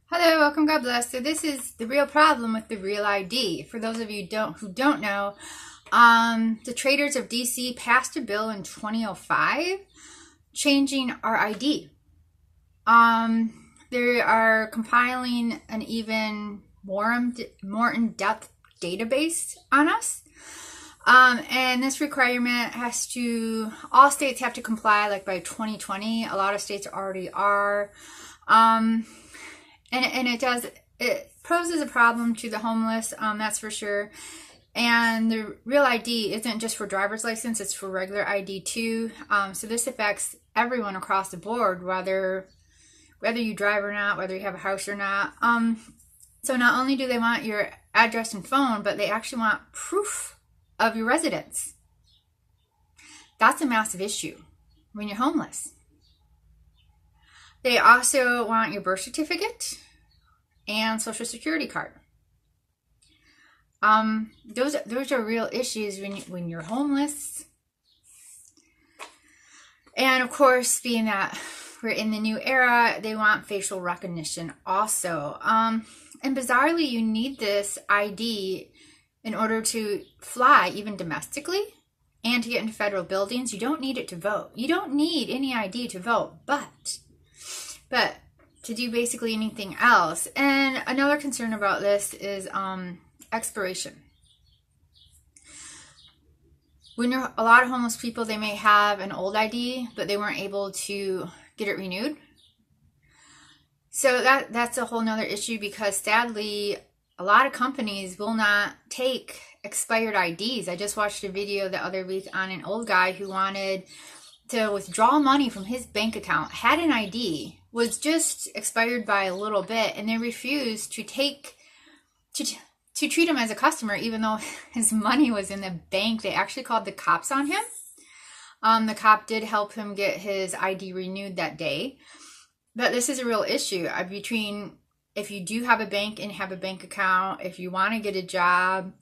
Hello, welcome, God bless. So this is the real problem with the Real ID. For those of you who don't know, the traders of DC passed a bill in 2005 changing our ID. They are compiling an even more in-depth database on us. And this requirement all states have to comply like by 2020. A lot of states already are. And it poses a problem to the homeless, that's for sure. And the Real ID isn't just for driver's license, it's for regular ID too. So this affects everyone across the board, whether you drive or not, whether you have a house or not. So not only do they want your address and phone, but they actually want proof of your residence. That's a massive issue when you're homeless. They also want your birth certificate and social security card. Those are real issues when you're homeless. And of course, being that we're in the new era, they want facial recognition also. And bizarrely, you need this ID in order to fly, even domestically, and to get into federal buildings. You don't need it to vote. You don't need any ID to vote, but to do basically anything else. And another concern about this is expiration. When you're a lot of homeless people, they may have an old ID, but they weren't able to get it renewed. So that's a whole nother issue, because sadly, a lot of companies will not take expired IDs. I just watched a video the other week on an old guy who wanted to withdraw money from his bank account, had an ID, was just expired by a little bit, and they refused to treat him as a customer, even though his money was in the bank. They actually called the cops on him. The cop did help him get his ID renewed that day. But this is a real issue between if you do have a bank and have a bank account, if you want to get a job,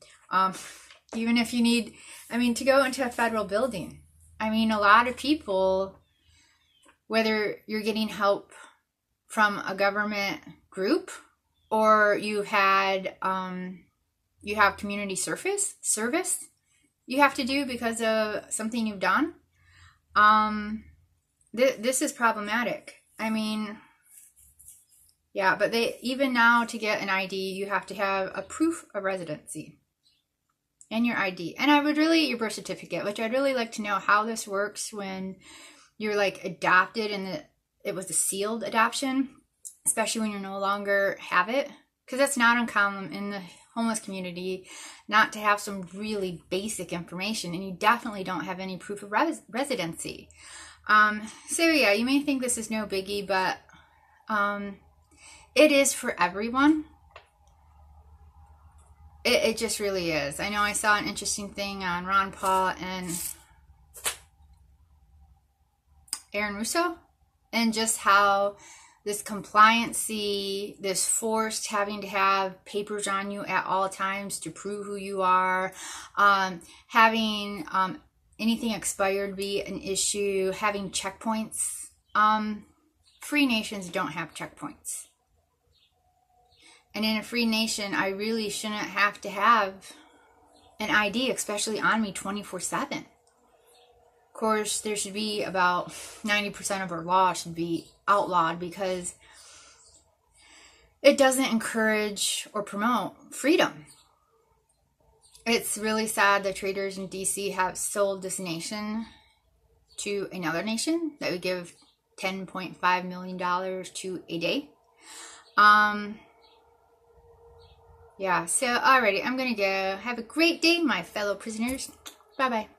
even if you need, to go into a federal building. A lot of people, whether you're getting help from a government group or you have community service you have to do because of something you've done, this is problematic. Yeah, but even now, to get an ID, you have to have a proof of residency and your ID. And your birth certificate, which I'd really like to know how this works when you're adopted and it was a sealed adoption, especially when you no longer have it. Because that's not uncommon in the homeless community not to have some really basic information, and you definitely don't have any proof of residency. So yeah, you may think this is no biggie, but it is for everyone. It just really is. I know I saw an interesting thing on Ron Paul and Aaron Russo, and just how this compliancy, this forced having to have papers on you at all times to prove who you are, having anything expired be an issue, having checkpoints. Free nations don't have checkpoints. And in a free nation, I really shouldn't have to have an ID, especially on me 24/7. Of course, there should be about 90% of our law should be outlawed, because it doesn't encourage or promote freedom. It's really sad that traders in DC have sold this nation to another nation that would give $10.5 million to a day. Yeah, so alrighty, I'm gonna go. Have a great day, my fellow prisoners. Bye-bye.